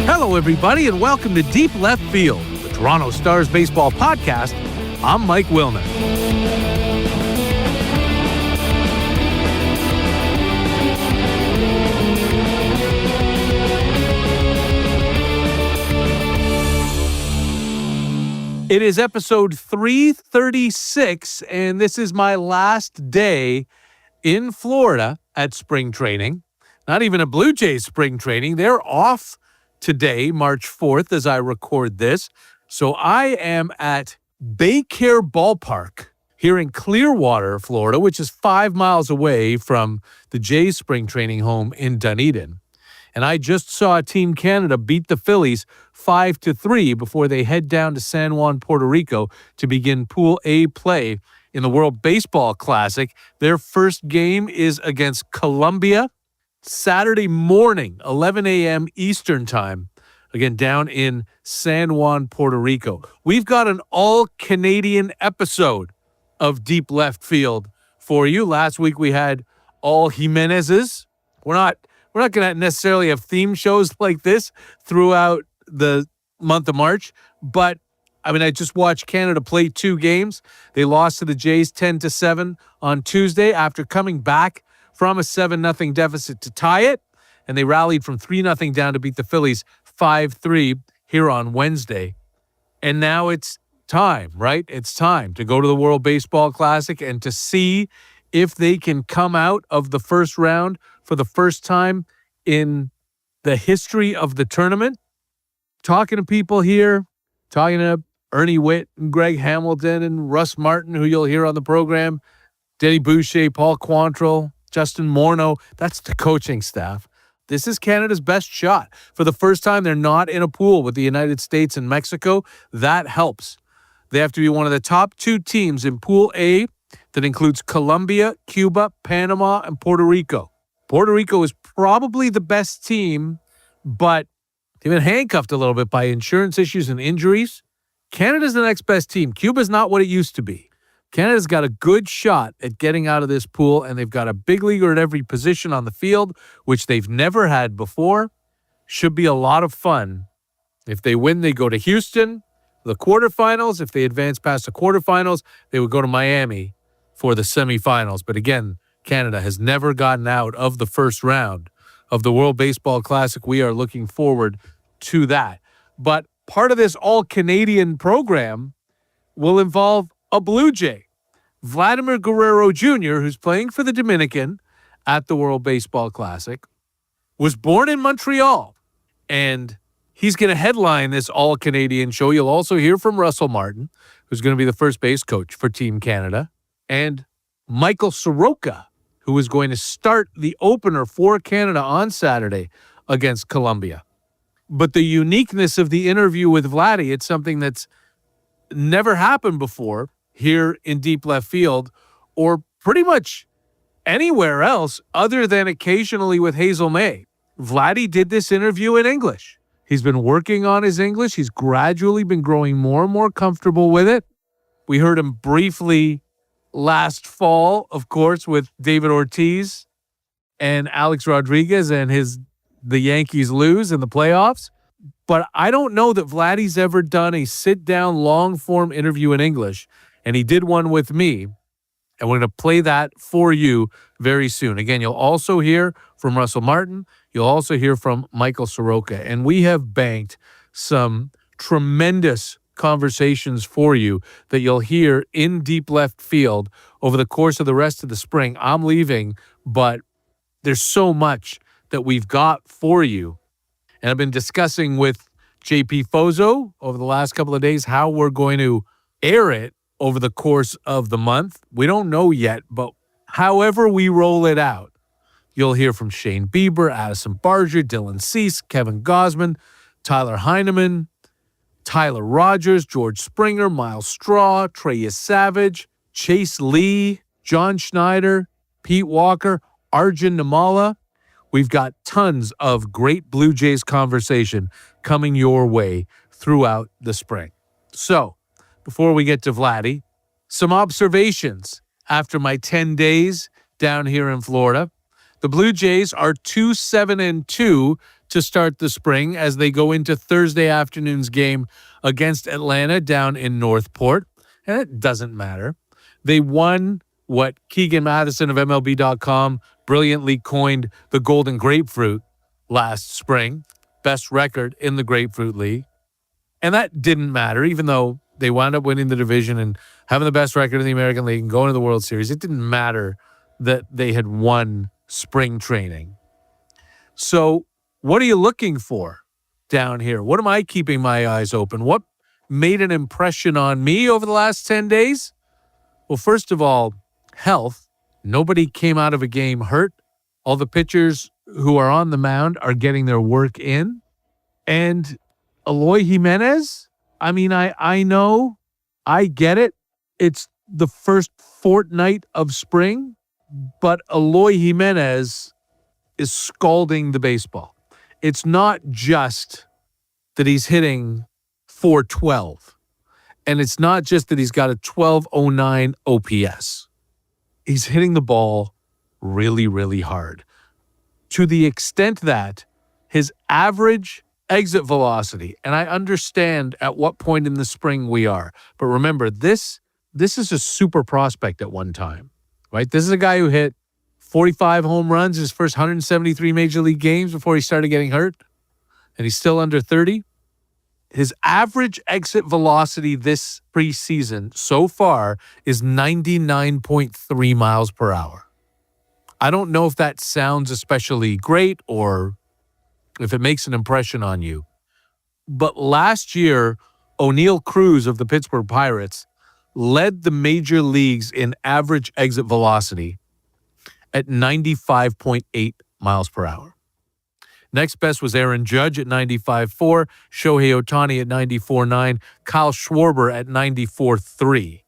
Hello, everybody, and welcome to Deep Left Field, the Toronto Stars baseball podcast. I'm Mike Wilner. It is episode 336, and this is my last day in Florida at spring training. Not even a Blue Jays spring training. They're off today, March 4th, as I record this. So I am at Baycare Ballpark here in Clearwater, Florida, which is 5 miles away from the Jays spring training home in Dunedin. And I just saw Team Canada beat the Phillies 5-3 before they head down to San Juan, Puerto Rico to begin Pool A play in the World Baseball Classic. Their first game is against Colombia Saturday morning, 11 a.m. Eastern Time, again, down in San Juan, Puerto Rico. We've got an all-Canadian episode of Deep Left Field for you. Last week we had all Jimenez's. We're not going to necessarily have theme shows like this throughout the month of March, but I just watched Canada play 2 games. They lost to the Jays 10-7 on Tuesday after coming back from a 7-0 deficit to tie it, and they rallied from 3-0 down to beat the Phillies 5-3 here on Wednesday. And now it's time, right? It's time to go to the World Baseball Classic and to see if they can come out of the first round for the first time in the history of the tournament. Talking to people here, talking to Ernie Witt and Greg Hamilton and Russ Martin, who you'll hear on the program, Denny Boucher, Paul Quantrill, Justin Morneau. That's the coaching staff. This is Canada's best shot. For the first time, they're not in a pool with the United States and Mexico. That helps. They have to be one of the top 2 teams in Pool A that includes Colombia, Cuba, Panama, and Puerto Rico. Puerto Rico is probably the best team, but they've been handcuffed a little bit by insurance issues and injuries. Canada's the next best team. Cuba's not what it used to be. Canada's got a good shot at getting out of this pool, and they've got a big leaguer at every position on the field, which they've never had before. Should be a lot of fun. If they win, they go to Houston, the quarterfinals. If they advance past the quarterfinals, they would go to Miami for the semifinals. But again, Canada has never gotten out of the first round of the World Baseball Classic. We are looking forward to that. But part of this all-Canadian program will involve a Blue Jay. Vladimir Guerrero Jr., who's playing for the Dominican at the World Baseball Classic, was born in Montreal, and he's going to headline this all-Canadian show. You'll also hear from Russell Martin, who's going to be the first base coach for Team Canada, and Michael Soroka, who is going to start the opener for Canada on Saturday against Colombia. But the uniqueness of the interview with Vladdy, it's something that's never happened before here in Deep Left Field or pretty much anywhere else other than occasionally with Hazel May. Vladdy did this interview in English. He's been working on his English. He's gradually been growing more and more comfortable with it. We heard him briefly last fall, of course, with David Ortiz and Alex Rodriguez and the Yankees lose in the playoffs. But I don't know that Vladdy's ever done a sit-down, long-form interview in English, and he did one with me, and we're going to play that for you very soon. Again, you'll also hear from Russell Martin. You'll also hear from Michael Soroka, and we have banked some tremendous conversations for you that you'll hear in Deep Left Field over the course of the rest of the spring. I'm leaving, but there's so much that we've got for you. And I've been discussing with JP Fozo over the last couple of days how we're going to air it over the course of the month. We don't know yet, but however we roll it out, you'll hear from Shane Bieber, Addison Barger, Dylan Cease, Kevin Gosman, Tyler Heineman, Tyler Rogers, George Springer, Miles Straw, Trey Savage, Chase Lee, John Schneider, Pete Walker, Arjun Namala. We've got tons of great Blue Jays conversation coming your way throughout the spring. So, before we get to Vladdy, some observations after my 10 days down here in Florida. The Blue Jays are 2-7-2 to start the spring as they go into Thursday afternoon's game against Atlanta down in Northport. And it doesn't matter. They won what Keegan Matheson of MLB.com brilliantly coined the Golden Grapefruit last spring. Best record in the Grapefruit League. And that didn't matter, even though they wound up winning the division and having the best record in the American League and going to the World Series. It didn't matter that they had won spring training. So what are you looking for down here? What am I keeping my eyes open? What made an impression on me over the last 10 days? Well, first of all, health. Nobody came out of a game hurt. All the pitchers who are on the mound are getting their work in. And Eloy Jimenez, I mean, I know, I get it. It's the first fortnight of spring, but Eloy Jimenez is scalding the baseball. It's not just that he's hitting .412, and it's not just that he's got a 1209 OPS. He's hitting the ball really, really hard, to the extent that his average exit velocity, and I understand at what point in the spring we are, but remember, this is a super prospect at one time, right? This is a guy who hit 45 home runs in his first 173 Major League games before he started getting hurt, and he's still under 30. His average exit velocity this preseason so far is 99.3 miles per hour. I don't know if that sounds especially great or if it makes an impression on you, but last year, O'Neal Cruz of the Pittsburgh Pirates led the major leagues in average exit velocity at 95.8 miles per hour. Next best was Aaron Judge at 95.4, Shohei Ohtani at 94.9, Kyle Schwarber at 94.3.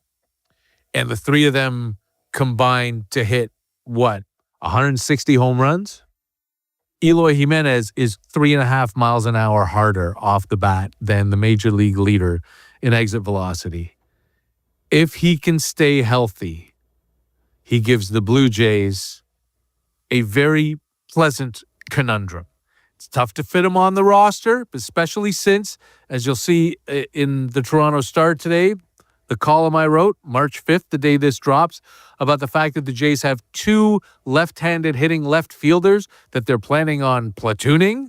And the three of them combined to hit, 160 home runs? Eloy Jimenez is 3.5 miles an hour harder off the bat than the major league leader in exit velocity. If he can stay healthy, he gives the Blue Jays a very pleasant conundrum. It's tough to fit him on the roster, especially since, as you'll see in the Toronto Star today, the column I wrote, March 5th, the day this drops, about the fact that the Jays have two left-handed hitting left fielders that they're planning on platooning.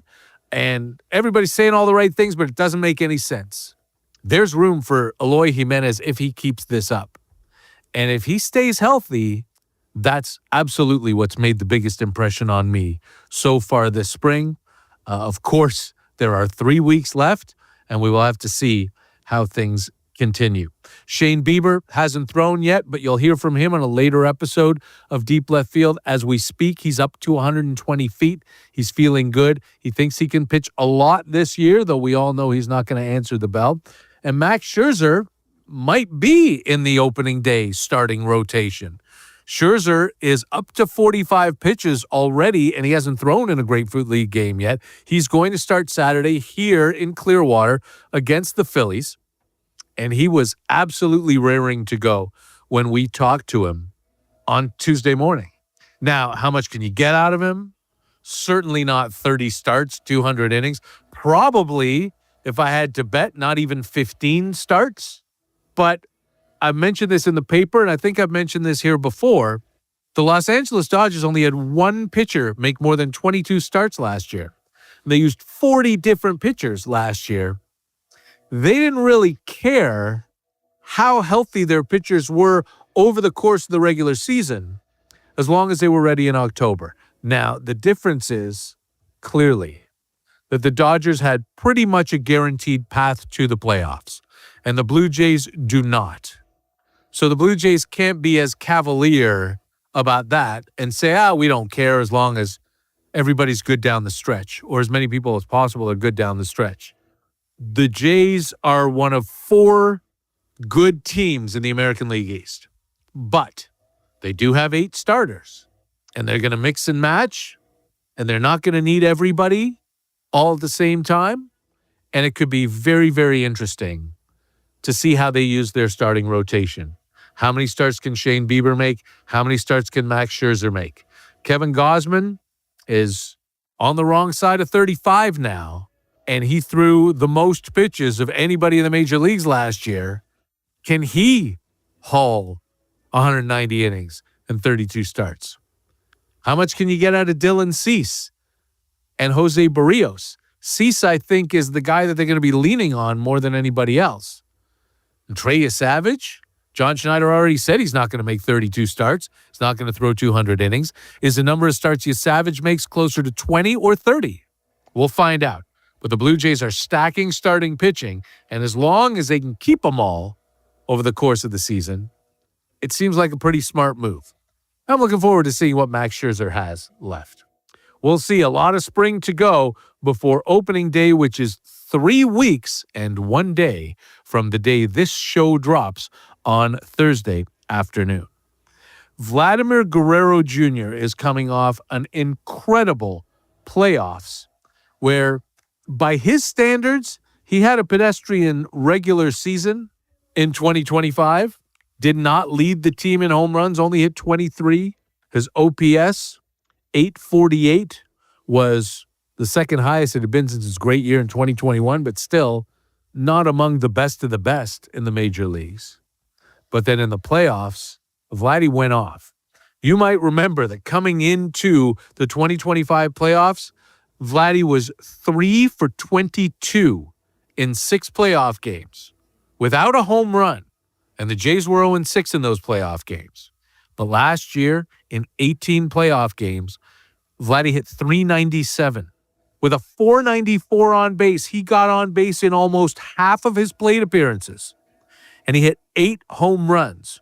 And everybody's saying all the right things, but it doesn't make any sense. There's room for Eloy Jimenez if he keeps this up. And if he stays healthy, that's absolutely what's made the biggest impression on me so far this spring. Of course, there are 3 weeks left, and we will have to see how things continue. Shane Bieber hasn't thrown yet, but you'll hear from him on a later episode of Deep Left Field. As we speak, he's up to 120 feet. He's feeling good. He thinks he can pitch a lot this year, though we all know he's not going to answer the bell. And Max Scherzer might be in the opening day starting rotation. Scherzer is up to 45 pitches already, and he hasn't thrown in a Grapefruit League game yet. He's going to start Saturday here in Clearwater against the Phillies, and he was absolutely raring to go when we talked to him on Tuesday morning. Now, how much can you get out of him? Certainly not 30 starts, 200 innings. Probably, if I had to bet, not even 15 starts. But I've mentioned this in the paper, and I think I've mentioned this here before. The Los Angeles Dodgers only had one pitcher make more than 22 starts last year. They used 40 different pitchers last year. They didn't really care how healthy their pitchers were over the course of the regular season, as long as they were ready in October. Now, the difference is, clearly, that the Dodgers had pretty much a guaranteed path to the playoffs, and the Blue Jays do not. So the Blue Jays can't be as cavalier about that and say, we don't care as long as everybody's good down the stretch, or as many people as possible are good down the stretch. The Jays are one of 4 good teams in the American League East, but they do have 8 starters, and they're going to mix and match, and they're not going to need everybody all at the same time, and it could be very, very interesting to see how they use their starting rotation. How many starts can Shane Bieber make? How many starts can Max Scherzer make? Kevin Gausman is on the wrong side of 35 now, and he threw the most pitches of anybody in the major leagues last year. Can he haul 190 innings and 32 starts? How much can you get out of Dylan Cease and Jose Barrios? Cease, I think, is the guy that they're going to be leaning on more than anybody else. And Trey Savage, John Schneider already said he's not going to make 32 starts. He's not going to throw 200 innings. Is the number of starts Savage makes closer to 20 or 30? We'll find out. But the Blue Jays are stacking starting pitching, and as long as they can keep them all over the course of the season, it seems like a pretty smart move. I'm looking forward to seeing what Max Scherzer has left. We'll see a lot of spring to go before opening day, which is 3 weeks and 1 day from the day this show drops on Thursday afternoon. Vladimir Guerrero Jr. is coming off an incredible playoffs where, by his standards, he had a pedestrian regular season in 2025, did not lead the team in home runs, only hit 23. His OPS, 848, was the second highest it had been since his great year in 2021, but still not among the best of the best in the major leagues. But then in the playoffs, Vladdy went off. You might remember that coming into the 2025 playoffs, Vladdy was 3 for 22 in 6 playoff games without a home run. And the Jays were 0-6 in those playoff games. But last year, in 18 playoff games, Vladdy hit 397. With a 494 on base, he got on base in almost half of his plate appearances. And he hit 8 home runs.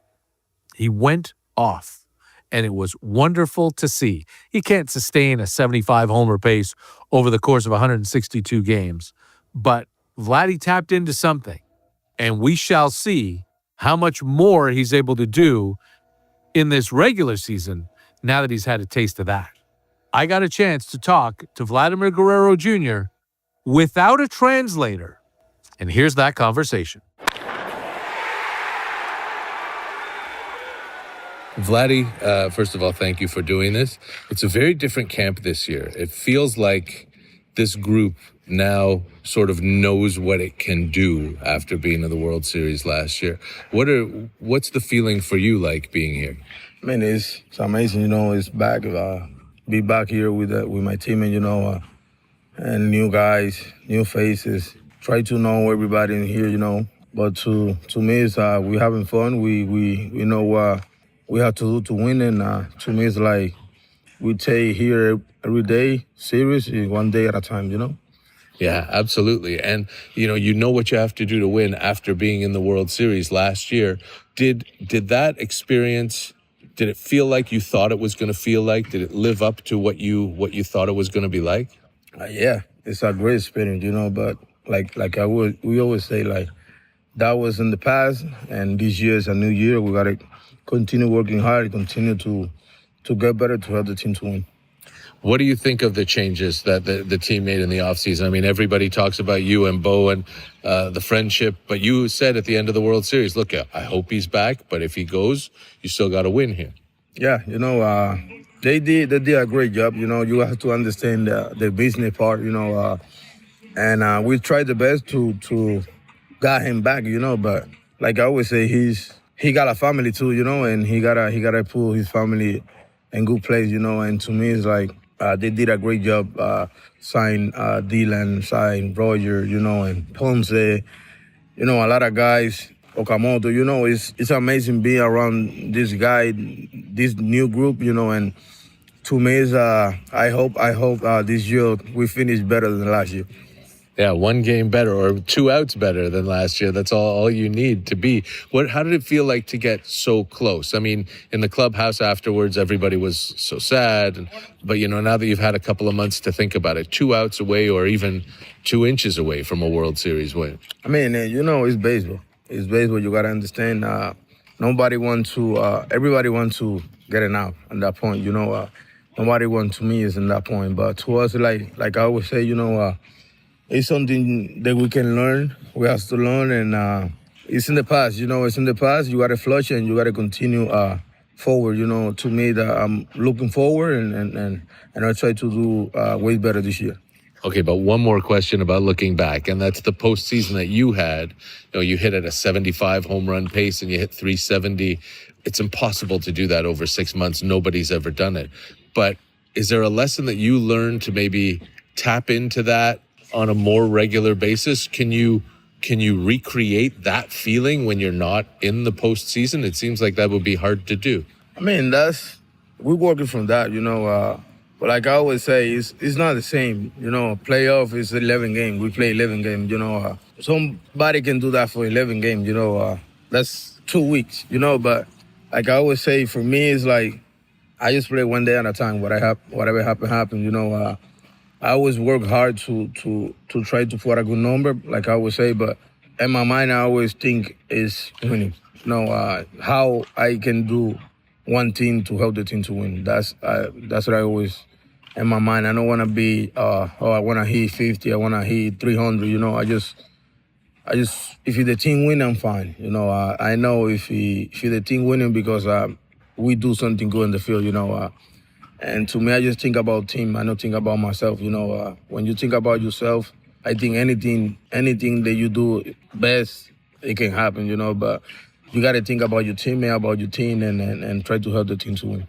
He went off. And it was wonderful to see. He can't sustain a 75 homer pace over the course of 162 games. But Vladdy tapped into something. And we shall see how much more he's able to do in this regular season now that he's had a taste of that. I got a chance to talk to Vladimir Guerrero Jr. without a translator. And here's that conversation. Vladdy, first of all, thank you for doing this. It's a very different camp this year. It feels like this group now sort of knows what it can do after being in the World Series last year. What's the feeling for you like being here? I mean, it's amazing, it's back, be back here with my team and, and new guys, new faces. Try to know everybody in here, but to me, it's, we having fun. We know what we have to do to win, and to me, it's like we take here every day, serious, 1 day at a time, Yeah, absolutely. And, you know what you have to do to win after being in the World Series last year. Did that experience, did it feel like you thought it was going to feel like? Did it live up to what you thought it was going to be like? Yeah, it's a great experience, but we always say, that was in the past, and this year is a new year. We got to continue working hard, continue to get better to help the team to win. What do you think of the changes that the team made in the offseason? I mean, everybody talks about you and Bo and the friendship, but you said at the end of the World Series, look, I hope he's back, but if he goes, you still got to win here. Yeah, they did a great job. You have to understand the business part, and we tried the best to get him back, but like I always say, he got a family too, and he gotta put his family in good place, and to me, it's like, they did a great job, sign Dylan, sign Roger, and Ponce, a lot of guys, Okamoto, it's amazing being around this guy, this new group, and to me, it's, I hope this year we finish better than last year. Yeah, 1 game better or 2 outs better than last year. That's all you need to be. How did it feel like to get so close? I mean, in the clubhouse afterwards, everybody was so sad. But, now that you've had a couple of months to think about it, 2 outs away or even 2 inches away from a World Series win. I mean, it's baseball. It's baseball. You got to understand. Everybody wants to get an out at that point. Nobody wants to me is in that point. But to us, like I always say, it's something that we can learn. We have to learn, and it's in the past. It's in the past. You got to flush, and you got to continue forward. To me that I'm looking forward, and I try to do way better this year. Okay, but one more question about looking back, and that's the postseason that you had. You hit at a 75 home run pace and you hit 370. It's impossible to do that over 6 months. Nobody's ever done it. But is there a lesson that you learned to maybe tap into that on a more regular basis? Can you recreate that feeling when you're not in the postseason? It seems like that would be hard to do. I mean, we're working from that, but like I always say, it's not the same. Playoff is 11 games. We play 11 games. Somebody can do that for 11 games. That's 2 weeks. But like I always say, for me, it's like I just play one day at a time. Whatever happen. I always work hard to try to put a good number, like I always say. But in my mind, I always think is winning. How I can do one thing to help the team to win. That's what I always in my mind. I don't want to be I want to hit 50. I want to hit 300. I just if the team win, I'm fine. I know if the team winning because we do something good in the field. And to me, I just think about team. I don't think about myself. When you think about yourself, I think anything that you do best, it can happen. But you got to think about your teammate, about your team, and try to help the team to win.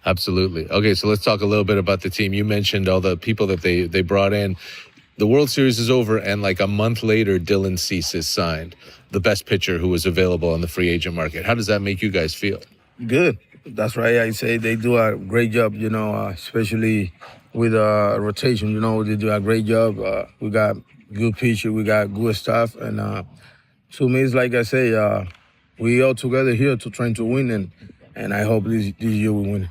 Absolutely. Okay, so let's talk a little bit about the team. You mentioned all the people that they brought in. The World Series is over, and like a month later, Dylan Cease is signed, the best pitcher who was available on the free agent market. How does that make you guys feel? Good. That's right. I say they do a great job, especially with rotation. They do a great job. We got good pitcher, we got good staff, and to me, it's like I say, we all together here to trying to win, and I hope this year we win.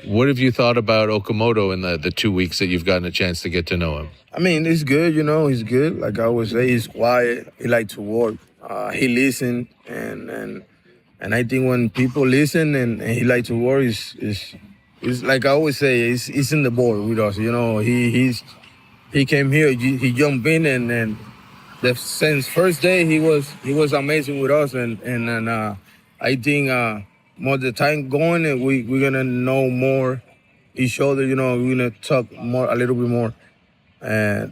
What have you thought about Okamoto in the 2 weeks that you've gotten a chance to get to know him? I mean, he's good, he's good. Like I always say, he's quiet. He like to work. He listen, and I think when people listen and he like to work, is like I always say, he's in the board with us. He came here, he jumped in, and since first day he was amazing with us, and I think more the time going, and we're gonna know more each other. We're gonna talk a little bit more.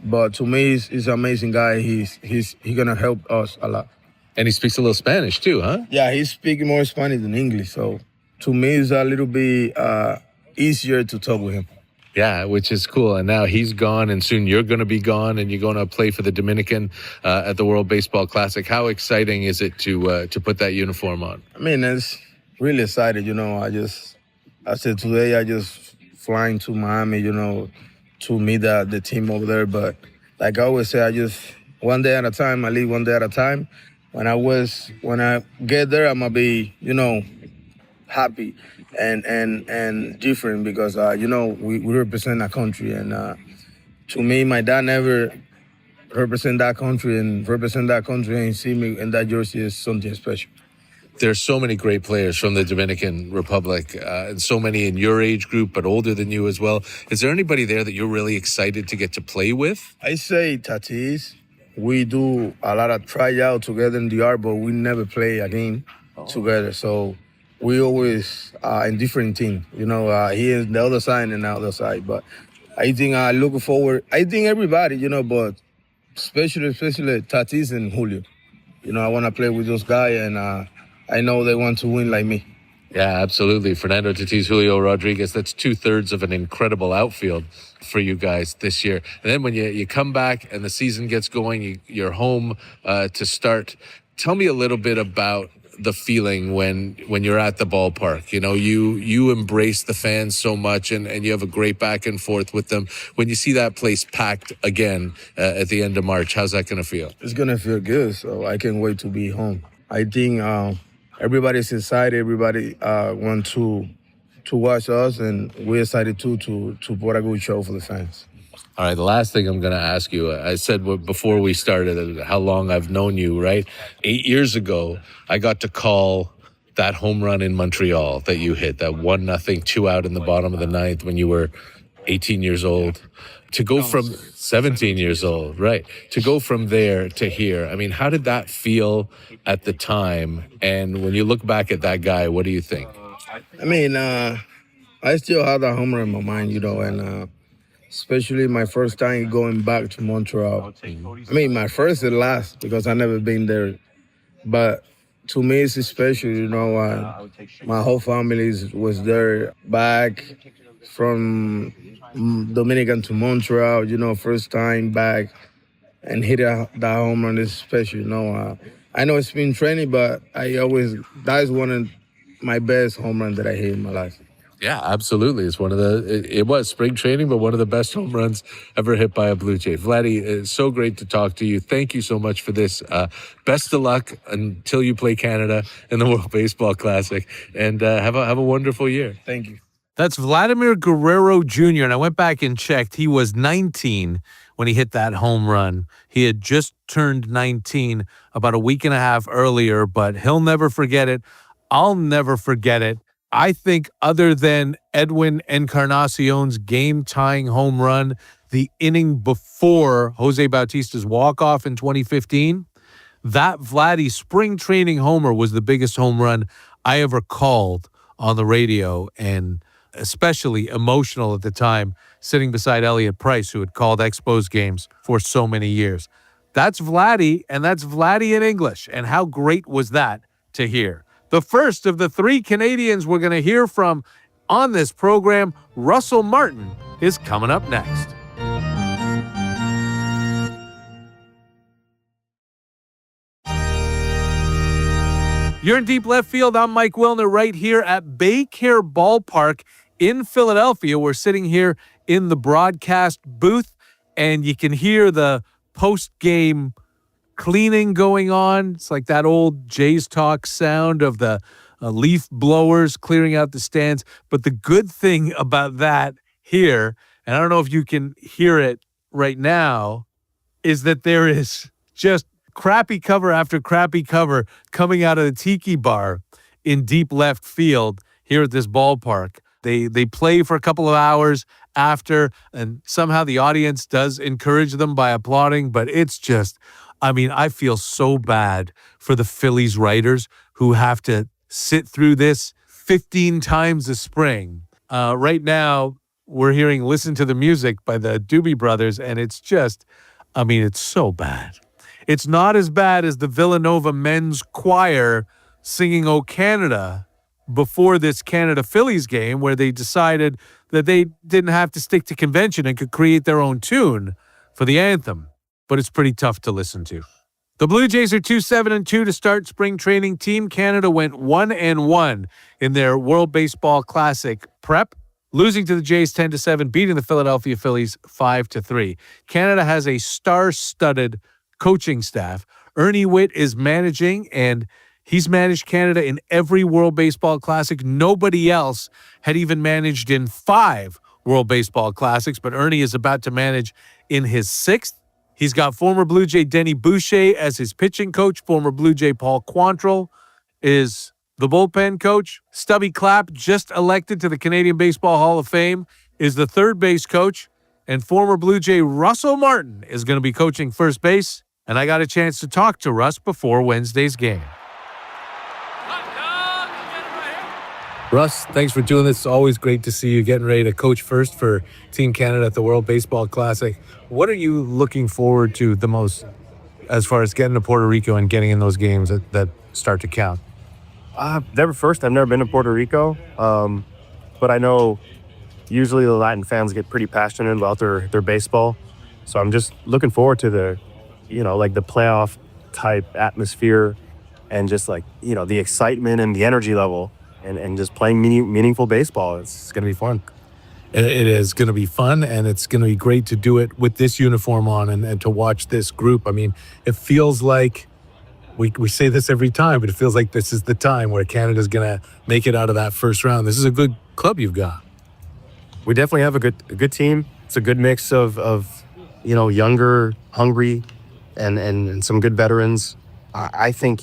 But to me, he's an amazing guy. He's gonna help us a lot. And he speaks a little Spanish too, huh? Yeah, he's speaking more Spanish than English. So to me, it's a little bit easier to talk with him. Yeah, which is cool. And now he's gone, and soon you're going to be gone, and you're going to play for the Dominican at the World Baseball Classic. How exciting is it to put that uniform on? I mean, it's really excited. I said today I just flying to Miami, to meet the team over there. But like I always say, I just one day at a time. I leave one day at a time. When I get there, I'm gonna be, happy and different because we represent our country, and to me, my dad never represent that country, and see me in that jersey is something special. There's so many great players from the Dominican Republic, and so many in your age group, but older than you as well. Is there anybody there that you're really excited to get to play with? I say Tatis. We do a lot of tryout together in the art, but we never play a game together. So we always in different teams. He is the other side and the other side. But I think looking forward. I think everybody, but especially Tatis and Julio. I want to play with those guys, and I know they want to win like me. Yeah, absolutely. Fernando Tatis, Julio Rodriguez, that's 2/3 of an incredible outfield for you guys this year. And then when you come back and the season gets going, you're home to start. Tell me a little bit about the feeling when you're at the ballpark. You embrace the fans so much, and you have a great back and forth with them. When you see that place packed again at the end of March, how's that going to feel? It's going to feel good, so I can't wait to be home. I think everybody's excited. Everybody want to watch us, and we're excited too to put a good show for the fans. All right, the last thing I'm going to ask you, I said before we started how long I've known you, right? 8 years ago, I got to call that home run in Montreal that you hit, that 1-0, 2 out in the bottom of the ninth when you were 18 years old. To go from 17 years old, right? To go from there to here. I mean, how did that feel at the time? And when you look back at that guy, what do you think? I mean, I still have that home run in my mind, and especially my first time going back to Montreal. I mean, my first and last because I never been there. But to me, it's special, my whole family was there back from Dominican to Montreal, first time back and hit that home run is special, I know it's been training, but that's one of my best home runs that I hit in my life. Yeah, absolutely. It's it was spring training, but one of the best home runs ever hit by a Blue Jay. Vladdy, it's so great to talk to you. Thank you so much for this. Best of luck until you play Canada in the World Baseball Classic, and have a wonderful year. Thank you. That's Vladimir Guerrero Jr., and I went back and checked. He was 19 when he hit that home run. He had just turned 19 about a week and a half earlier, but he'll never forget it. I'll never forget it. I think other than Edwin Encarnacion's game-tying home run, the inning before Jose Bautista's walk-off in 2015, that Vladdy spring training homer was the biggest home run I ever called on the radio, and especially emotional at the time, sitting beside Elliot Price, who had called Expos games for so many years. That's Vladdy, and that's Vladdy in English, and how great was that to hear? The first of the three Canadians we're going to hear from on this program, Russell Martin, is coming up next. You're in Deep Left Field. I'm Mike Wilner right here at Baycare Ballpark in Philadelphia. We're sitting here in the broadcast booth, and you can hear the post-game cleaning going on. It's like that old Jays Talk sound of the leaf blowers clearing out the stands. But the good thing about that here, and I don't know if you can hear it right now, is that there is just crappy cover after crappy cover coming out of the Tiki Bar in deep left field here at this ballpark. They play for a couple of hours after, and somehow the audience does encourage them by applauding, but it's just, I feel so bad for the Phillies writers who have to sit through this 15 times a spring. Right now, we're hearing Listen to the Music by the Doobie Brothers, and it's just, it's so bad. It's not as bad as the Villanova men's choir singing "O Canada" before this Canada-Phillies game, where they decided that they didn't have to stick to convention and could create their own tune for the anthem. But it's pretty tough to listen to. The Blue Jays are 2-7-2 to start spring training. Team Canada went 1-1 in their World Baseball Classic prep, losing to the Jays 10-7, beating the Philadelphia Phillies 5-3. Canada has a star-studded coaching staff. Ernie Witt is managing, and he's managed Canada in every World Baseball Classic. Nobody else had even managed in 5 World Baseball Classics, but Ernie is about to manage in his 6th. He's got former Blue Jay Denny Boucher as his pitching coach. Former Blue Jay Paul Quantrill is the bullpen coach. Stubby Clapp, just elected to the Canadian Baseball Hall of Fame, is the third base coach. And former Blue Jay Russell Martin is going to be coaching first base. And I got a chance to talk to Russ before Wednesday's game. Russ, thanks for doing this. It's always great to see you getting ready to coach first for Team Canada at the World Baseball Classic. What are you looking forward to the most as far as getting to Puerto Rico and getting in those games that start to count? I've never been to Puerto Rico, but I know usually the Latin fans get pretty passionate about their baseball. So I'm just looking forward to the playoff type atmosphere and just the excitement and the energy level. And just playing meaningful baseball. It's going to be fun. It is going to be fun, and it's going to be great to do it with this uniform on and to watch this group. It feels like, we say this every time, but it feels like this is the time where Canada's going to make it out of that first round. This is a good club you've got. We definitely have a good team. It's a good mix of younger, hungry, and some good veterans. I think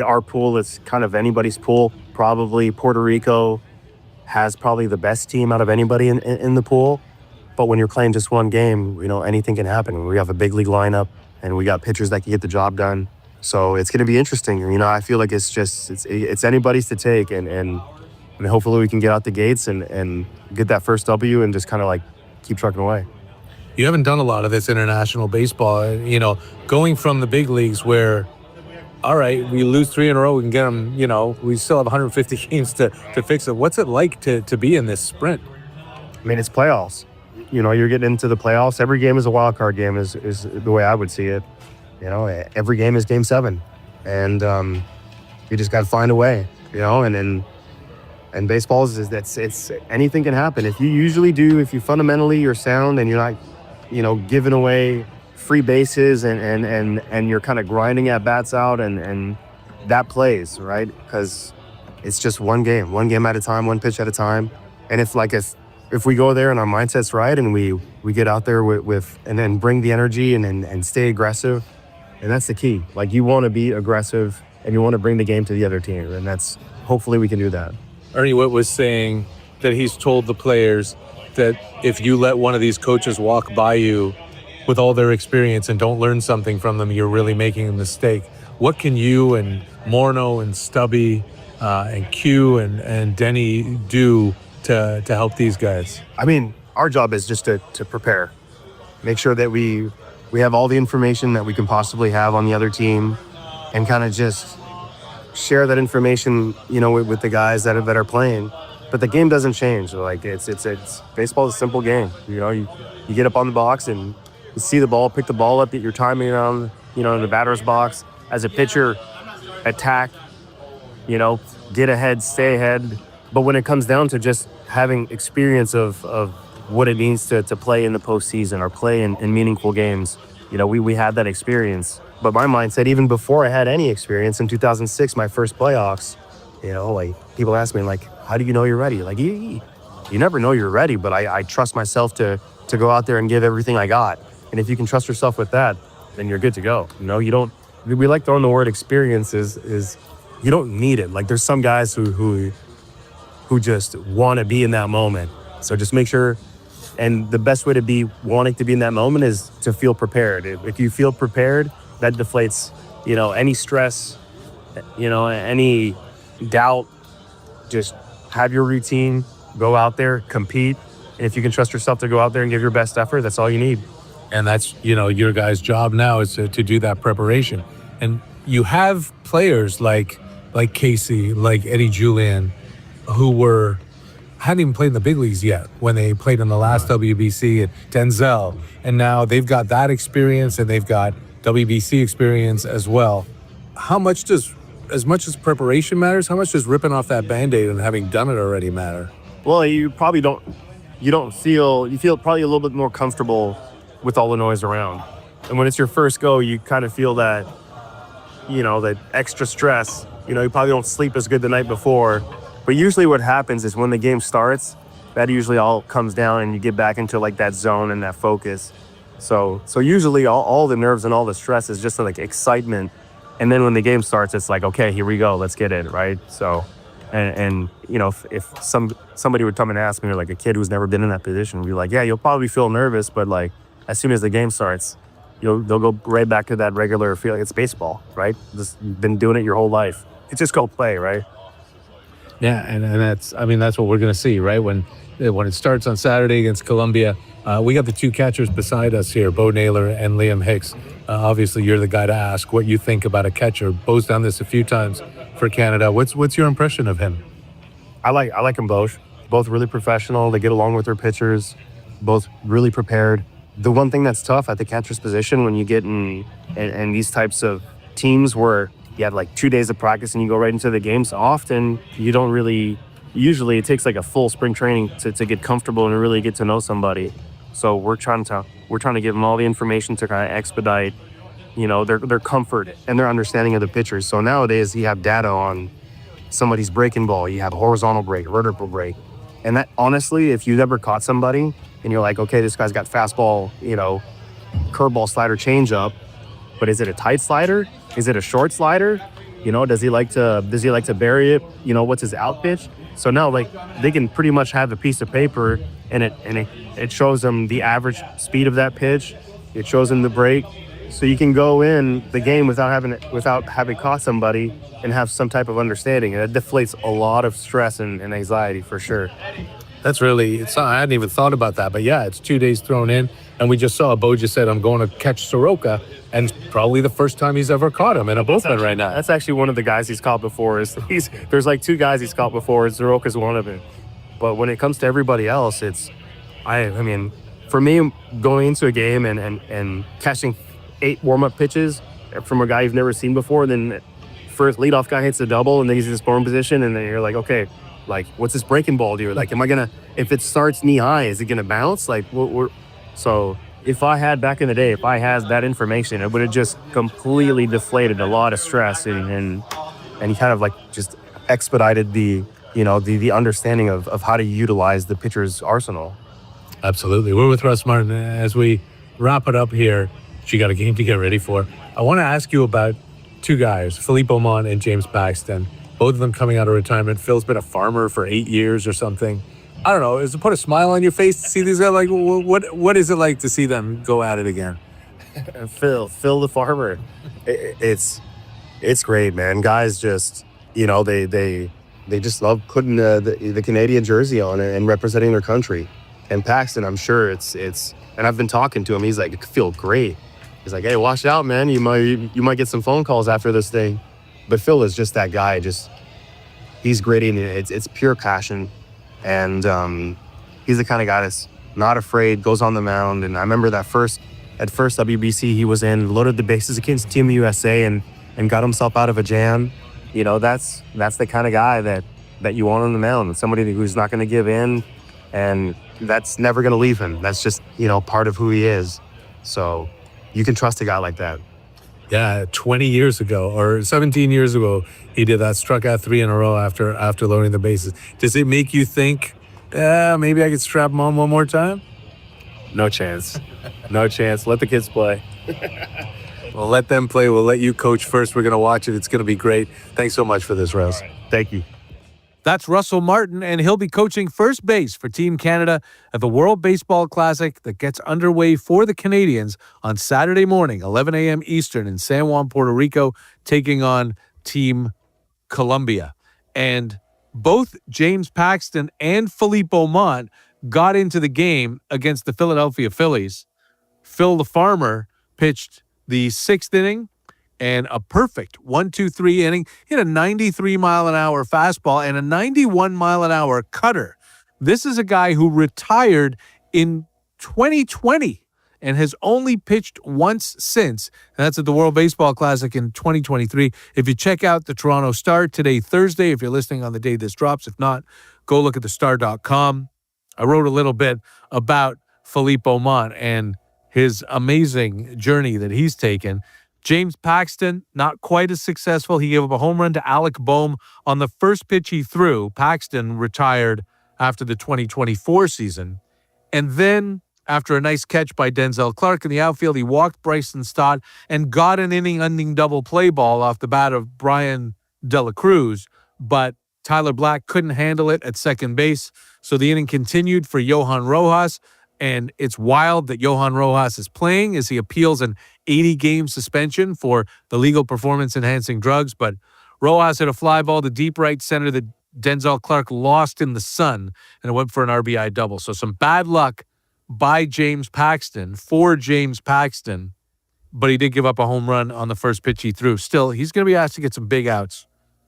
our pool is kind of anybody's pool. Probably Puerto Rico has probably the best team out of anybody in the pool. But when you're playing just one game, anything can happen. We have a big league lineup, and we got pitchers that can get the job done. So it's going to be interesting. I feel like it's anybody's to take, and and hopefully we can get out the gates and get that first W and just kind of like keep trucking away. You haven't done a lot of this international baseball, going from the big leagues where, all right, we lose 3 in a row, we can get them, we still have 150 games to fix it. What's it like to be in this sprint? I mean, it's playoffs. You're getting into the playoffs. Every game is a wild card game is the way I would see it. Every game is game 7. And you just got to find a way, and baseball it's anything can happen. If you fundamentally you're sound and you're not, giving away free bases and you're kind of grinding at bats out and that plays, right? Because it's just one game at a time, one pitch at a time. And if we go there and our mindset's right and we get out there with and then bring the energy and stay aggressive, and that's the key. Like, you want to be aggressive and you want to bring the game to the other team, and hopefully we can do that. Ernie Whitt was saying that he's told the players that if you let one of these coaches walk by you with all their experience and don't learn something from them, you're really making a mistake. What can you and Morneau and Stubby and Q and Denny do to help these guys? I mean, our job is just to prepare. Make sure that we have all the information that we can possibly have on the other team and kind of just share that information, with the guys that are playing. But the game doesn't change. Like, it's baseball is a simple game. You get up on the box and you see the ball, pick the ball up, get your timing around, in the batter's box. As a pitcher, attack, get ahead, stay ahead. But when it comes down to just having experience of what it means to play in the postseason or play in meaningful games, we had that experience. But my mindset, even before I had any experience in 2006, my first playoffs, like, people ask me, like, how do you know you're ready? Like, you never know you're ready, but I trust myself to go out there and give everything I got. And if you can trust yourself with that, then you're good to go. We like throwing the word experience is you don't need it. Like, there's some guys who just want to be in that moment. So just make sure, and the best way to be wanting to be in that moment is to feel prepared. If you feel prepared, that deflates, any stress, any doubt. Just have your routine, go out there, compete. And if you can trust yourself to go out there and give your best effort, that's all you need. And that's, your guys' job now is to do that preparation. And you have players like Casey, like Eddie Julian, who hadn't even played in the big leagues yet when they played in the last WBC, and Denzel. And now they've got that experience and they've got WBC experience as well. As much as preparation matters, how much does ripping off that Band-Aid and having done it already matter? Well, you feel probably a little bit more comfortable with all the noise around. And when it's your first go, you kind of feel that, that extra stress. You probably don't sleep as good the night before. But usually what happens is when the game starts, that usually all comes down and you get back into like that zone and that focus. So usually all the nerves and all the stress is just like excitement. And then when the game starts, it's like, okay, here we go, let's get it, right? So, and if somebody would come and ask me, or like a kid who's never been in that position, would be like, yeah, you'll probably feel nervous, but like as soon as the game starts, they'll go right back to that regular feeling. It's baseball, right? You've been doing it your whole life. It's just go play, right? Yeah, and that's what we're going to see, right? When it starts on Saturday against Colombia, we got the two catchers beside us here, Bo Naylor and Liam Hicks. Obviously, you're the guy to ask what you think about a catcher. Bo's done this a few times for Canada. What's your impression of him? I like them both. Both really professional. They get along with their pitchers. Both really prepared. The one thing that's tough at the catcher's position when you get in these types of teams where you have like 2 days of practice and you go right into the games, often you don't really, usually it takes like a full spring training to get comfortable and really get to know somebody. So we're trying to give them all the information to kind of expedite, their comfort and their understanding of the pitchers. So nowadays you have data on somebody's breaking ball, you have horizontal break, vertical break. And that, honestly, if you've ever caught somebody and you're like, okay, this guy's got fastball, curveball, slider, changeup, but is it a tight slider? Is it a short slider? Does he like to bury it? What's his out pitch? So now, like, they can pretty much have a piece of paper and it shows them the average speed of that pitch. It shows them the break. So you can go in the game without having caught somebody and have some type of understanding. And it deflates a lot of stress and anxiety for sure. That's really, I hadn't even thought about that. But yeah, it's 2 days thrown in. And we just saw, Bo just said, I'm going to catch Soroka. And probably the first time he's ever caught him in a bullpen right now. That's actually one of the guys he's caught before. There's like 2 guys he's caught before, and Soroka's one of them. But when it comes to everybody else, I mean, for me, going into a game and catching 8 warm-up pitches from a guy you've never seen before, then first leadoff guy hits a double, and then he's in scoring position, and then you're like, okay, like, what's this breaking ball do? Like, am I gonna, if it starts knee high, is it gonna bounce? Like, so if I had back in the day, if I had that information, it would have just completely deflated a lot of stress and kind of like just expedited the understanding of how to utilize the pitcher's arsenal. Absolutely. We're with Russ Martin. As we wrap it up here, you got a game to get ready for. I want to ask you about 2 guys, Philippe Aumont and James Paxton, both of them coming out of retirement. Phil's been a farmer for 8 years or something. I don't know. Does it put a smile on your face to see these guys? Like, what is it like to see them go at it again? Phil the farmer. It's great, man. Guys just, they just love putting the Canadian jersey on and representing their country. And Paxton, I'm sure it's and I've been talking to him. He's like, I feel great. He's like, hey, watch out, man. You might get some phone calls after this thing. But Phil is just that guy. He's gritty, and it's pure passion. And he's the kind of guy that's not afraid, goes on the mound. And I remember at first WBC he was in, loaded the bases against Team USA and got himself out of a jam. That's the kind of guy that you want on the mound. Somebody who's not going to give in, and that's never going to leave him. That's just, part of who he is. So you can trust a guy like that. Yeah, 20 years ago or 17 years ago, he did that, struck out 3 in a row after loading the bases. Does it make you think, maybe I could strap him on one more time? No chance. No chance. Let the kids play. Well, let them play. We'll let you coach first. We're going to watch it. It's going to be great. Thanks so much for this, Russ. Thank you. That's Russell Martin, and he'll be coaching first base for Team Canada at the World Baseball Classic that gets underway for the Canadians on Saturday morning, 11 a.m. Eastern in San Juan, Puerto Rico, taking on Team Colombia. And both James Paxton and Philippe Aumont got into the game against the Philadelphia Phillies. Phil the Farmer pitched the 6th inning and a perfect 1-2-3 inning. He had a 93-mile-an-hour fastball and a 91-mile-an-hour cutter. This is a guy who retired in 2020 and has only pitched once since. And that's at the World Baseball Classic in 2023. If you check out the Toronto Star today, Thursday, if you're listening on the day this drops. If not, go look at thestar.com. I wrote a little bit about Philippe Aumont and his amazing journey that he's taken. James Paxton, not quite as successful. He gave up a home run to Alec Boehm on the first pitch he threw. Paxton retired after the 2024 season. And then, after a nice catch by Denzel Clark in the outfield, he walked Bryson Stott and got an inning-ending double play ball off the bat of Brian De La Cruz. But Tyler Black couldn't handle it at second base, so the inning continued for Johan Rojas. And it's wild that Johan Rojas is playing as he appeals an 80-game suspension for the legal performance-enhancing drugs. But Rojas hit a fly ball to deep right center that Denzel Clark lost in the sun, and it went for an RBI double. So some bad luck by James Paxton, for James Paxton, but he did give up a home run on the first pitch he threw. Still, he's going to be asked to get some big outs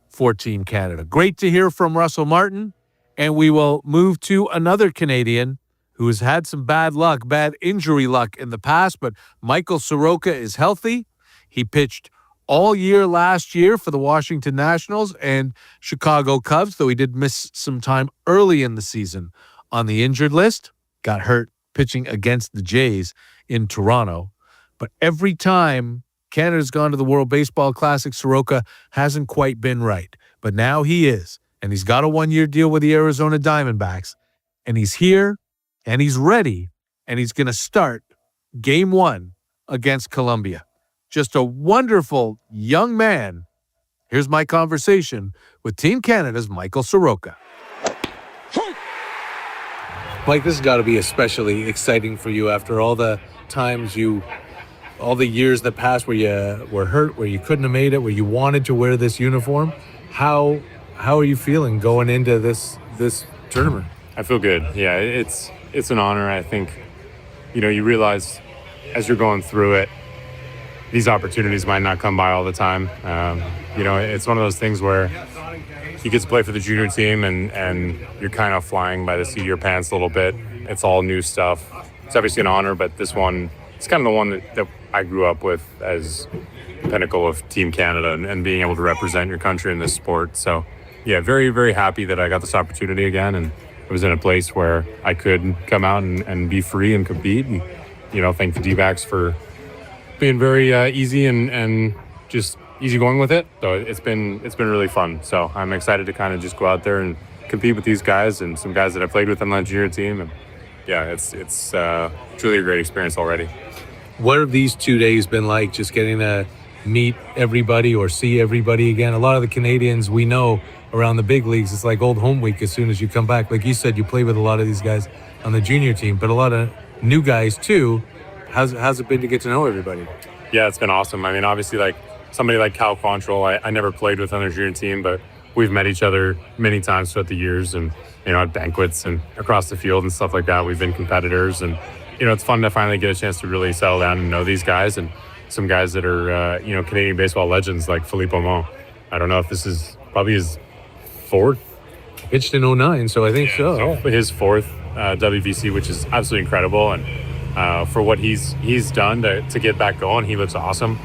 for Team Canada. Great to hear from Russell Martin, and we will move to another Canadian who has had some bad luck, bad injury luck in the past, but Michael Soroka is healthy. He pitched all year last year for the Washington Nationals and Chicago Cubs, though he did miss some time early in the season on the injured list. Got hurt pitching against the Jays in Toronto. But every time Canada's gone to the World Baseball Classic, Soroka hasn't quite been right. But now he is, and he's got a one-year deal with the Arizona Diamondbacks, and he's here, and he's ready, and he's going to start Game 1 against Colombia. Just a wonderful young man. Here's my conversation with Team Canada's Michael Soroka. Mike, this has got to be especially exciting for you after all the times you all the years that passed where you were hurt, where you couldn't have made it, where you wanted to wear this uniform. How are you feeling going into this tournament? I feel good. Yeah, it's an honor. I think, you realize as you're going through it, these opportunities might not come by all the time. It's one of those things where you get to play for the junior team and you're kind of flying by the seat of your pants a little bit. It's all new stuff. It's obviously an honor, but this one, it's kind of the one that I grew up with as pinnacle of Team Canada and being able to represent your country in this sport. So, yeah, very, very happy that I got this opportunity again, and I was in a place where I could come out and be free and compete. And, thank the D-backs for being very easy and just easy going with it. So it's been really fun. So I'm excited to kind of just go out there and compete with these guys and some guys that I played with on that junior team. And yeah, it's truly a great experience already. What have these 2 days been like, just getting to meet everybody or see everybody again? A lot of the Canadians we know around the big leagues, it's like old home week as soon as you come back. Like you said, you play with a lot of these guys on the junior team, but a lot of new guys too. How's it been to get to know everybody? Yeah, it's been awesome. I mean, obviously, like somebody like Cal Quantrill, I never played with on their junior team, but we've met each other many times throughout the years and, at banquets and across the field and stuff like that. We've been competitors and, it's fun to finally get a chance to really settle down and know these guys and some guys that are, Canadian baseball legends like Philippe Aumont. I don't know if this is probably his fourth. Pitched in 09, so I think so. His fourth WBC, which is absolutely incredible. And for what he's done to get back going, he looks awesome.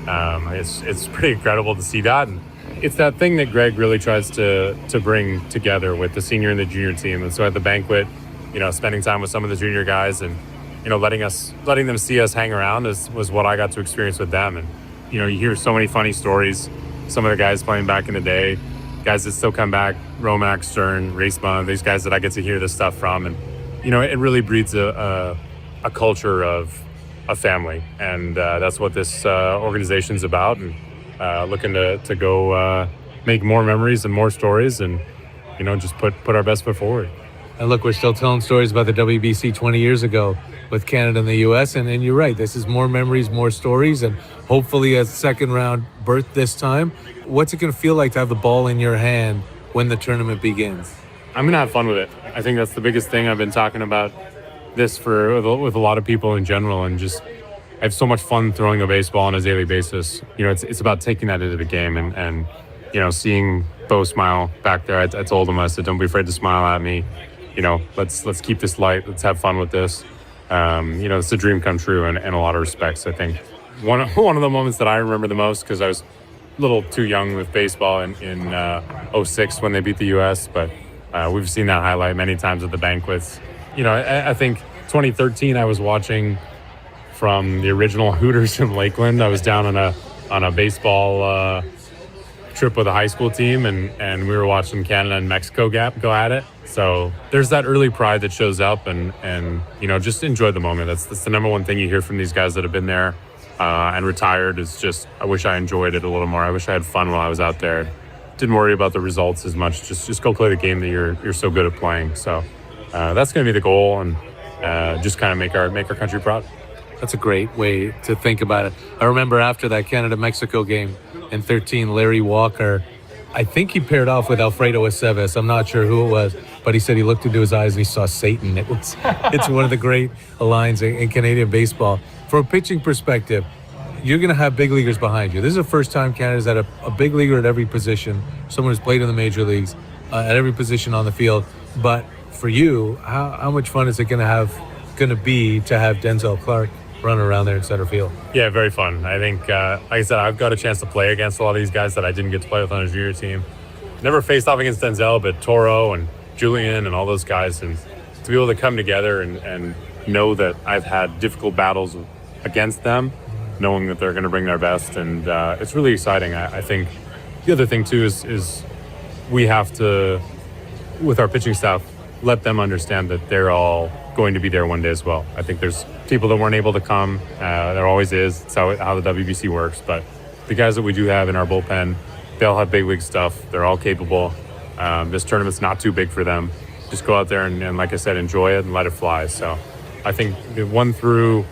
It's pretty incredible to see that. And it's that thing that Greg really tries to bring together with the senior and the junior team. And so at the banquet, spending time with some of the junior guys and, letting them see us hang around was what I got to experience with them. And, you hear so many funny stories. Some of the guys playing back in the day, guys that still come back, Romack, Stern, Racema, these guys that I get to hear this stuff from. And, it really breeds a culture of a family. And that's what this organization's about. And looking to go make more memories and more stories and, just put our best foot forward. And look, we're still telling stories about the WBC 20 years ago with Canada and the U.S. And you're right, this is more memories, more stories, and hopefully a second round berth this time. What's it going to feel like to have the ball in your hand when the tournament begins? I'm going to have fun with it. I think that's the biggest thing. I've been talking about this with a lot of people in general, and just I have so much fun throwing a baseball on a daily basis. It's about taking that into the game and seeing Bo smile back there. I told him, I said, don't be afraid to smile at me. Let's keep this light. Let's have fun with this. It's a dream come true in a lot of respects. I think one of the moments that I remember the most, because I was a little too young with baseball in 06 when they beat the U.S., but we've seen that highlight many times at the banquets. I think 2013 I was watching from the original Hooters in Lakeland. I was down on a baseball trip with a high school team, and we were watching Canada and Mexico go at it. So there's that early pride that shows up, and just enjoy the moment. That's the number one thing you hear from these guys that have been there and retired is just, I wish I enjoyed it a little more. I wish I had fun while I was out there. Didn't worry about the results as much. Just go play the game that you're so good at playing. So that's going to be the goal, and just kind of make our country proud. That's a great way to think about it. I remember after that Canada-Mexico game in 13, Larry Walker, I think he paired off with Alfredo Aceves. I'm not sure who it was, but he said he looked into his eyes and he saw Satan. It's one of the great lines in Canadian baseball. From a pitching perspective, you're going to have big leaguers behind you. This is the first time Canada's had a big leaguer at every position, someone who's played in the major leagues, at every position on the field. But for you, how much fun is it going to be to have Denzel Clark running around there in center field? Yeah, very fun. I think, like I said, I've got a chance to play against a lot of these guys that I didn't get to play with on a junior team. Never faced off against Denzel, but Toro and Julian and all those guys, and to be able to come together and know that I've had difficult battles against them, knowing that they're going to bring their best, and it's really exciting. I think the other thing too is we have to, with our pitching staff, let them understand that they're all going to be there one day as well. I think there's people that weren't able to come. There always is. It's how the WBC works. But the guys that we do have in our bullpen, they all have big league stuff. They're all capable. This tournament's not too big for them. Just go out there and like I said, enjoy it and let it fly. So I think 1 through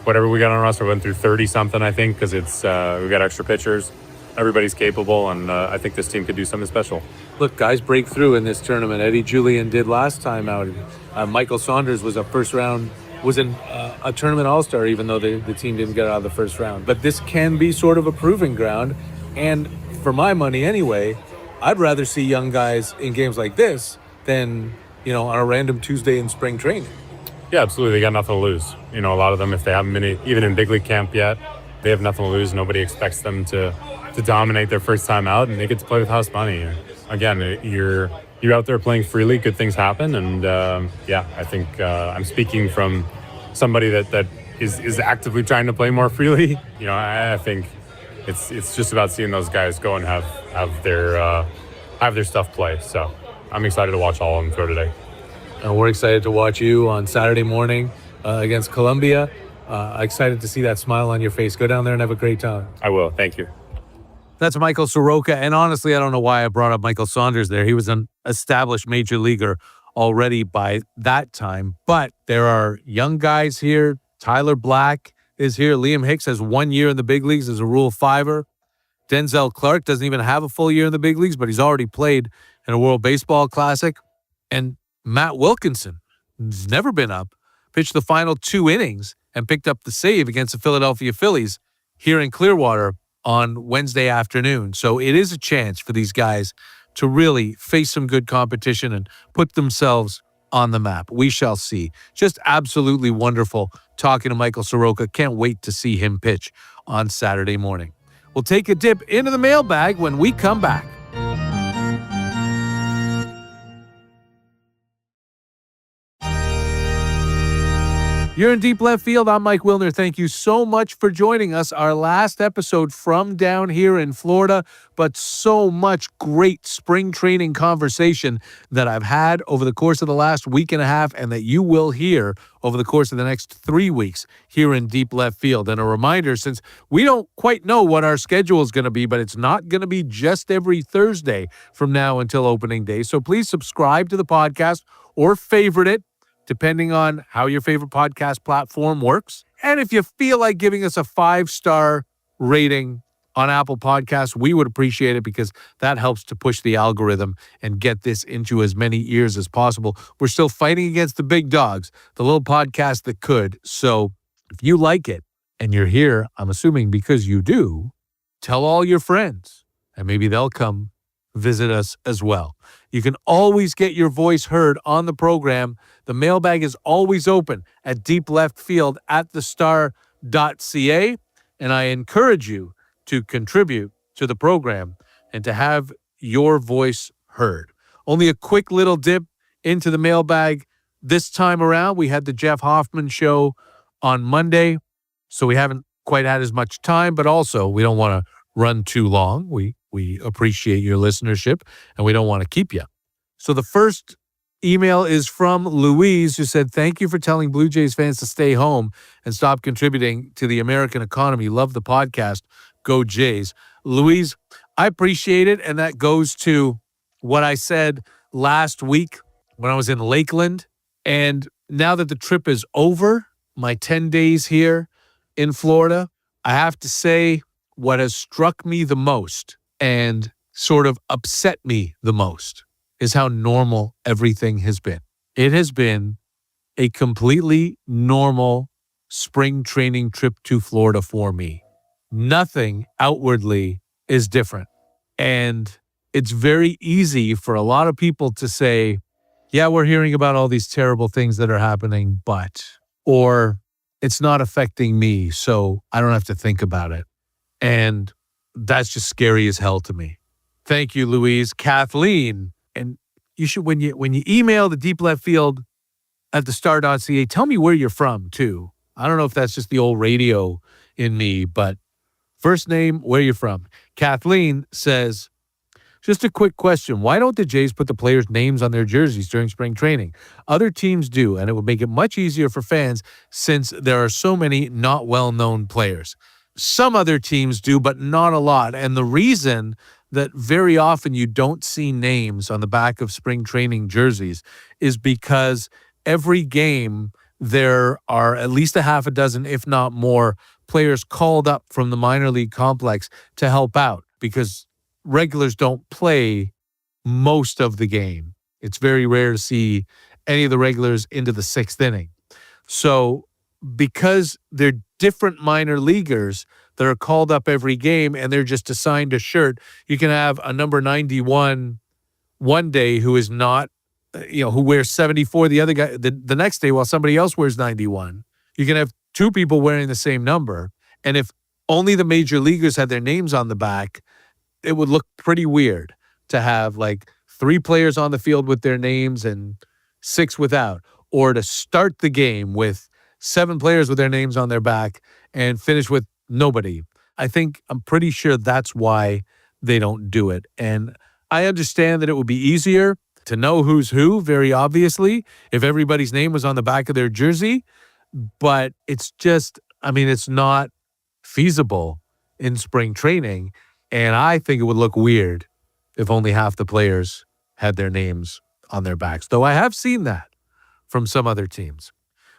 whatever we got on our roster, went through 30 something, I think, because it's we got extra pitchers. Everybody's capable, and I think this team could do something special. Look, guys break through in this tournament. Eddie Julian did last time out. Michael Saunders was was in a tournament all-star, even though the team didn't get out of the first round. But this can be sort of a proving ground. And for my money anyway, I'd rather see young guys in games like this than, on a random Tuesday in spring training. Yeah, absolutely. They got nothing to lose. A lot of them, if they haven't been even in big league camp yet, they have nothing to lose. Nobody expects them to dominate their first time out, and they get to play with house money. Again, you're out there playing freely, good things happen, and I think I'm speaking from somebody that is actively trying to play more freely. I think it's just about seeing those guys go and have their stuff play. So I'm excited to watch all of them throw today. And we're excited to watch you on Saturday morning against Colombia. Excited to see that smile on your face. Go down there and have a great time. I will. Thank you. That's Michael Soroka. And honestly, I don't know why I brought up Michael Saunders there. He was an established major leaguer already by that time. But there are young guys here. Tyler Black is here. Liam Hicks has 1 year in the big leagues as a Rule 5er. Denzel Clark doesn't even have a full year in the big leagues, but he's already played in a World Baseball Classic. And Matt Wilkinson, who's never been up, pitched the final 2 innings and picked up the save against the Philadelphia Phillies here in Clearwater on Wednesday afternoon. So it is a chance for these guys to really face some good competition and put themselves on the map. We shall see. Just absolutely wonderful talking to Michael Soroka. Can't wait to see him pitch on Saturday morning. We'll take a dip into the mailbag when we come back. You're in Deep Left Field. I'm Mike Wilner. Thank you so much for joining us. Our last episode from down here in Florida, but so much great spring training conversation that I've had over the course of the last week and a half and that you will hear over the course of the next 3 weeks here in Deep Left Field. And a reminder, since we don't quite know what our schedule is going to be, but it's not going to be just every Thursday from now until opening day. So please subscribe to the podcast or favorite it, depending on how your favorite podcast platform works. And if you feel like giving us a 5-star rating on Apple Podcasts, we would appreciate it because that helps to push the algorithm and get this into as many ears as possible. We're still fighting against the big dogs, the little podcast that could. So if you like it and you're here, I'm assuming because you do, tell all your friends and maybe they'll come visit us as well. You can always get your voice heard on the program. The mailbag is always open at deepleftfield@thestar.ca, and I encourage you to contribute to the program and to have your voice heard. Only a quick little dip into the mailbag this time around. We had the Jeff Hoffman show on Monday, so we haven't quite had as much time, but also we don't want to run too long. We appreciate your listenership, and we don't want to keep you. So the first email is from Louise, who said, "Thank you for telling Blue Jays fans to stay home and stop contributing to the American economy. Love the podcast. Go Jays." Louise, I appreciate it, and that goes to what I said last week when I was in Lakeland. And now that the trip is over, my 10 days here in Florida, I have to say what has struck me the most and sort of upset me the most is how normal everything has been. It has been a completely normal spring training trip to Florida for me. Nothing outwardly is different. And it's very easy for a lot of people to say, yeah, we're hearing about all these terrible things that are happening, or it's not affecting me, so I don't have to think about it. And that's just scary as hell to me. Thank you, Louise. Kathleen, and you should, when you email the Deep Left Field at thestar.ca, tell me where you're from too. I don't know if that's just the old radio in me, but first name, where you're from. Kathleen says, just a quick question. Why don't the Jays put the players' names on their jerseys during spring training? Other teams do, and it would make it much easier for fans since there are so many not well-known players. Some other teams do, but not a lot. And the reason that very often you don't see names on the back of spring training jerseys is because every game there are at least a half a dozen, if not more, players called up from the minor league complex to help out because regulars don't play most of the game. It's very rare to see any of the regulars into the sixth inning. So because they're different minor leaguers that are called up every game and they're just assigned a shirt, you can have a number 91 one day who is not, who wears 74 the other guy the next day while somebody else wears 91. You can have two people wearing the same number. And if only the major leaguers had their names on the back, it would look pretty weird to have like 3 players on the field with their names and 6 without, or to start the game with 7 players with their names on their back and finish with nobody. I'm pretty sure that's why they don't do it. And I understand that it would be easier to know who's who, very obviously, if everybody's name was on the back of their jersey, but it's just, it's not feasible in spring training. And I think it would look weird if only half the players had their names on their backs, though I have seen that from some other teams.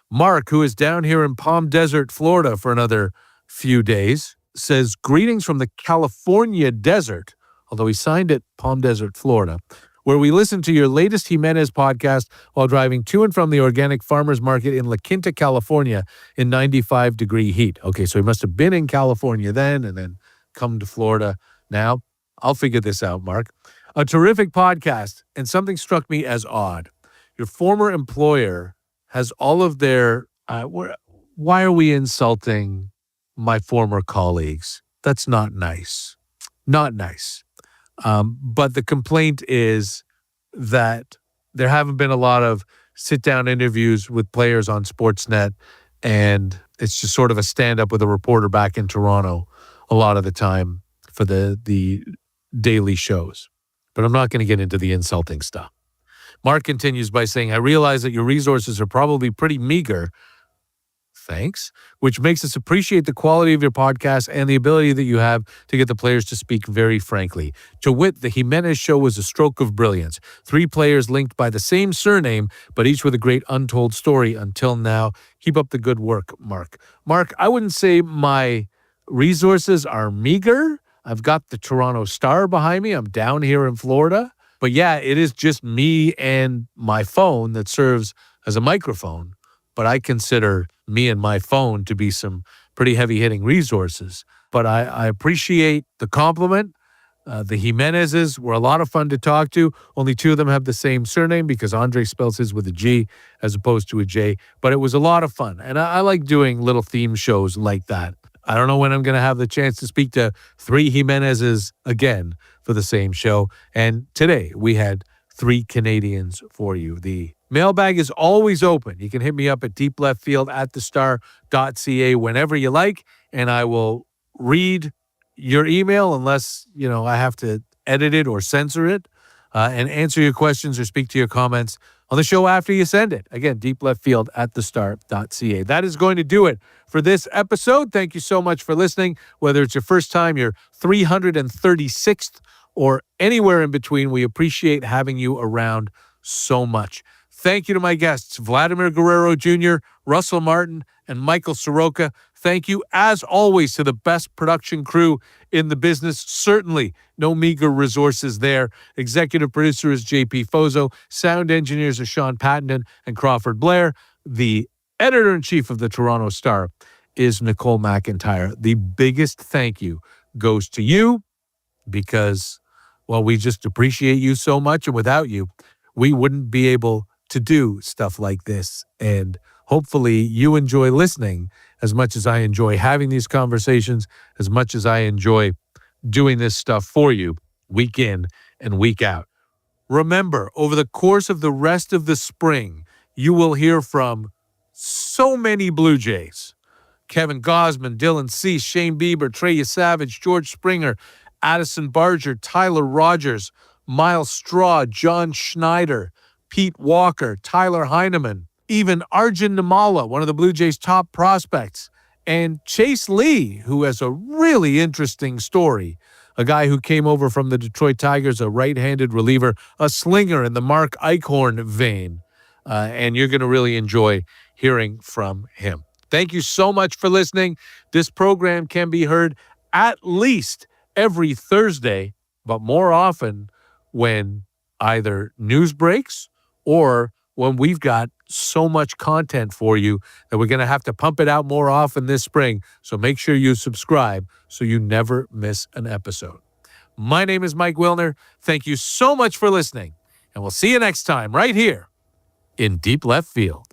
Mark, who is down here in Palm Desert, Florida for another few days, says, greetings from the California desert, although he signed it Palm Desert, Florida, where we listen to your latest Jimenez podcast while driving to and from the organic farmers market in La Quinta, California in 95-degree heat. Okay, so he must have been in California then and then come to Florida now. I'll figure this out, Mark. A terrific podcast, and something struck me as odd. Your former employer has all of their, why are we insulting my former colleagues? That's not nice. Not nice. But the complaint is that there haven't been a lot of sit-down interviews with players on Sportsnet, and it's just sort of a stand-up with a reporter back in Toronto a lot of the time for the daily shows. But I'm not going to get into the insulting stuff. Mark continues by saying, I realize that your resources are probably pretty meager. Thanks. Which makes us appreciate the quality of your podcast and the ability that you have to get the players to speak very frankly. To wit, the Jimenez show was a stroke of brilliance. 3 players linked by the same surname, but each with a great untold story until now. Keep up the good work, Mark. Mark, I wouldn't say my resources are meager. I've got the Toronto Star behind me. I'm down here in Florida. But yeah, it is just me and my phone that serves as a microphone. But I consider me and my phone to be some pretty heavy-hitting resources. But I appreciate the compliment. The Jimenezes were a lot of fun to talk to. Only 2 of them have the same surname because Andre spells his with a G as opposed to a J. But it was a lot of fun. And I like doing little theme shows like that. I don't know when I'm going to have the chance to speak to 3 Jimenezes again for the same show. And today we had 3 Canadians for you. The mailbag is always open. You can hit me up at deepleftfield@thestar.ca whenever you like, and I will read your email unless, I have to edit it or censor it, and answer your questions or speak to your comments on the show after you send it. Again, deepleftfield@thestar.ca. That is going to do it for this episode. Thank you so much for listening. Whether it's your first time, your 336th, or anywhere in between, we appreciate having you around so much. Thank you to my guests, Vladimir Guerrero Jr., Russell Martin, and Michael Soroka. Thank you, as always, to the best production crew in the business. Certainly no meager resources there. Executive producer is JP Fozo. Sound engineers are Sean Pattenden and Crawford Blair. The editor-in-chief of the Toronto Star is Nicole McIntyre. The biggest thank you goes to you because, well, we just appreciate you so much. And without you, we wouldn't be able to do stuff like this. And hopefully you enjoy listening as much as I enjoy having these conversations, as much as I enjoy doing this stuff for you week in and week out. Remember, over the course of the rest of the spring, you will hear from so many Blue Jays. Kevin Gosman, Dylan Cease, Shane Bieber, Trey Savage, George Springer, Addison Barger, Tyler Rogers, Miles Straw, John Schneider, Pete Walker, Tyler Heineman, even Arjun Nimala, one of the Blue Jays' top prospects, and Chase Lee, who has a really interesting story, a guy who came over from the Detroit Tigers, a right-handed reliever, a slinger in the Mark Eichhorn vein, and you're going to really enjoy hearing from him. Thank you so much for listening. This program can be heard at least every Thursday, but more often when either news breaks or when we've got so much content for you that we're going to have to pump it out more often this spring. So make sure you subscribe so you never miss an episode. My name is Mike Wilner. Thank you so much for listening, and we'll see you next time right here in Deep Left Field.